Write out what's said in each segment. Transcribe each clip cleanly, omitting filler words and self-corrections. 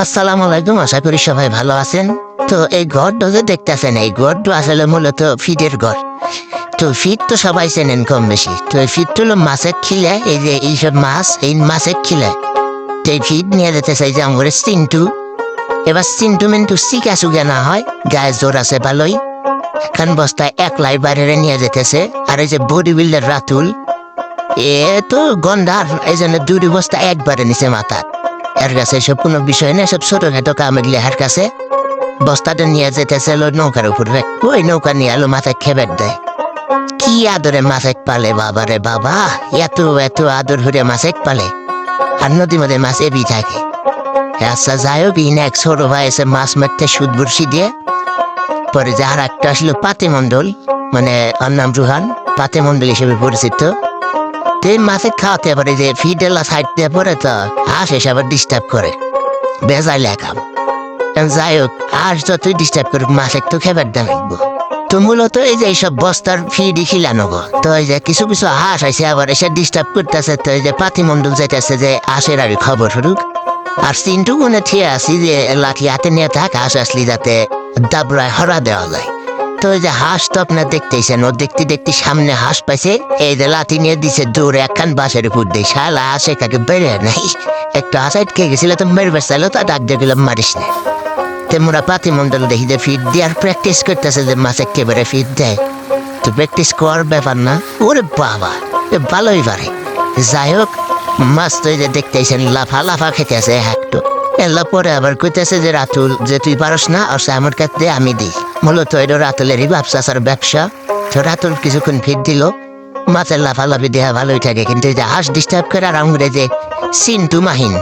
আসসালামু আলাইকুম, আশা করি সবাই ভালো আছেন। তো এই ঘরটা যে দেখতেছেন, এই ঘরটা আসলে মূলত ফিডের ঘর। তো ফিড তো সবাই চেনেন কম বেশি। তো এই ফিড হলো মাছের খিলে, এই যে এইসব মাছ এই মাছের খিলে। তো এই ফিড নিয়ে যেতে চাই যে আমার চিন্টু। এবার চিন্টু মিন্টু শিকা সুগা না হয়, গায়ে জোর আছে ভালোই। খান বস্তায় একলাই বাইরে নিয়ে যেতেছে। আর এই যে বডি বিল্ডার রাতুল, এ তো গন্ডার, এই জন্য দুটি বস্তা একবারে নিচে মাথা। এর কাছে এসব কোনো বিষয় না, সব ছোটখাটো কাম এগুলি এর কাছে। বস্তাটা নিয়ে যেতেছে নৌকার উপরে, ওই নৌকা নিয়ে আলো মাথায় খেবের দেয়। কি আদরে মাছেক পালে বাবা রে বাবা, এত এত আদর হরে মাছেক পালে। আর নদী মধ্যে মাছ এবি থাকে। আচ্ছা যাই হোক, ইন এক ছোট ভাই এসে মাছ মারতে সুদ বর্ষি দিয়ে। পরে যে আর একটা আসলো পাতি মণ্ডল, মানে ওর নাম রুহান, পাতি মণ্ডল হিসেবে পরিচিত। এই মাছে খাওয়াতে পারে যে ফিডেলা সাইড দিয়ে পরে, তো হাঁস এসে আবার ডিস্টার্ব করে, বেজাই লেখাম। যাই হোক, হাঁস যতই ডিস্টার্ব করুক মাছে তো খেবার দেবো। তো মূলত এই যে এইসব বস্তার ফিডই খিলানো গো। তো এই যে কিছু কিছু হাঁস আছে আবার এসে ডিস্টার্ব করতেছে। তো এই যে পাতিমণ্ডল যেতেছে যে হাঁসের আর খবর হরুক। আর চিন্টু মনে ঠিক আছি যে লাঠি হাতে নিয়ে থাক, হাঁস আসলি যাতে দাবড়ায় হরা দেওয়া যায়। তো ওই যে হাঁস তো আপনার দেখতেছেন, ও দেখতে দেখতে সামনে হাঁস পাইছে, এই যে লাঠি নিয়ে দিছে দৌড়ে একখান বাসের উপর দিয়ে। শালা হাঁসে কাকে বেড়ে নাই, একটু হাঁস আটকে গেছিল, তো মেরবে চাইলো, তা ডাক দিয়ে গেলাম মারিস না। তেমরা পাতি মন্ডল দেখি যে ফিট দিয়ে আর প্র্যাকটিস করতেছে যে মাছ একেবারে ফিট দেয়। তো প্র্যাকটিস করার ব্যাপার না, ওরে বাবা ভালোই পারে। যাই হোক, মাছ তো এই যে দেখতেছেন লাফা লাফা খেতে আছে একটু। এলা পরে আবার কইতেছে যে রাতুল, যে তুই পারস না, আর আমার কাছে আমি দিই। মূলত এটা রাতুলেরই ব্যবসার ব্যবসা। তো রাতুল কিছুক্ষণ ফিট দিল, মাছের লাফালাফি দেহা ভালোই থাকে। কিন্তু এই যে হাঁস ডিস্টার্ব করে আর আমরা যে চিন্টু মাহিন,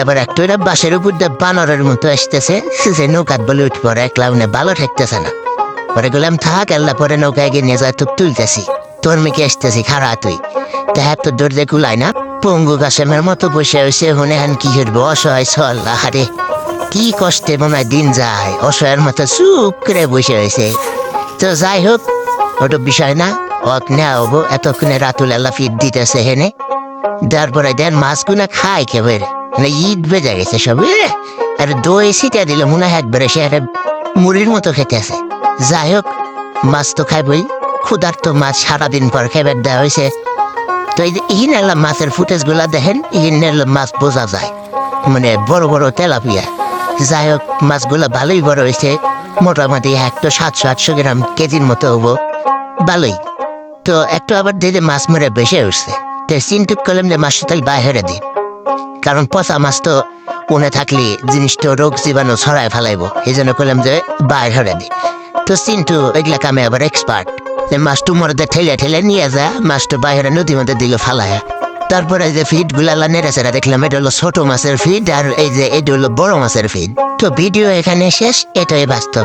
এবার একটু এরা বাসের উপর দিয়ে বানরের মতো আসতেছে, সে নৌকাত বলে উঠ পড়ে, একলা উনি ভালো ঠেকতেছে না। পরে গেলাম থাক, আল্লাহ পরে নৌকায় গিয়ে নিয়ে যায়, তো তুলতেছি, তোর মেয়েকে আসতেছি খারা তুই। তাহা তো দৌড়ে কুলায় না, পঙ্গু গাছের মতো বসে হয়েছে, হনে হান কি করবো, অসহায় চল। আহারে কি কষ্টে মনে হয় দিন যায়, অসহায়ের মতো চুপ করে বসে হয়েছে। তো যাই হোক, ওটা বিষয় না, অত নেওয়া হবো। এতক্ষণে রাতুল আল্লাহ ফিট দিতেছে হেনে, তারপরে দেন মাছগুনা খায় কেবল, মানে ঈদ বেজে গেছে সব। আর দই ছিটা দিল মনে হয় একবারে সে একটা মুড়ির মতো খেতে আছে। যাই হোক, মাছ তো খাইবই, ক্ষুধার্ত মাছ সারাদিন পর খাইবার দেওয়া হয়েছে। তো এই যে ইহিন মাছের ফুটেজ গুলা দেখেন, ইহিন মাছ বোঝা যায়, মানে বড় বড় তেলাপিয়া। যাই হোক, মাছগুলা ভালোই বড় হয়েছে, মোটামুটি একটা 700-800 গ্রাম কেজির মতো হবো, ভালোই। তো একটু আবার দিয়ে মাছ মেরে বেসে উঠছে। তো চিন্টুক করলাম যে মাছটা তাই বাইরে দিই, কারণ পচা মাছ তো উনে থাকলে জিনিসটা রোগ জীবাণু ছড়ায় ফেলাইবো, এই জন্য করলাম যে বাইরে দিই। তো চিন্টু এগুলা কামে আবার এক্সপার্ট, যে মাছটু মরদে ঠেলে ঠেলে নিয়ে যা, মাছটা বাইরে নদীর মধ্যে দিল ফালায়। তারপরে এই যে ফিড গুলা নেড়ে চেড়ে দেখলাম এটা হলো ছোট মাছের ফিড, আর এই যে এটা হলো বড় মাছের ফিড। তো ভিডিও এখানে শেষ, এটাই বাস্তব।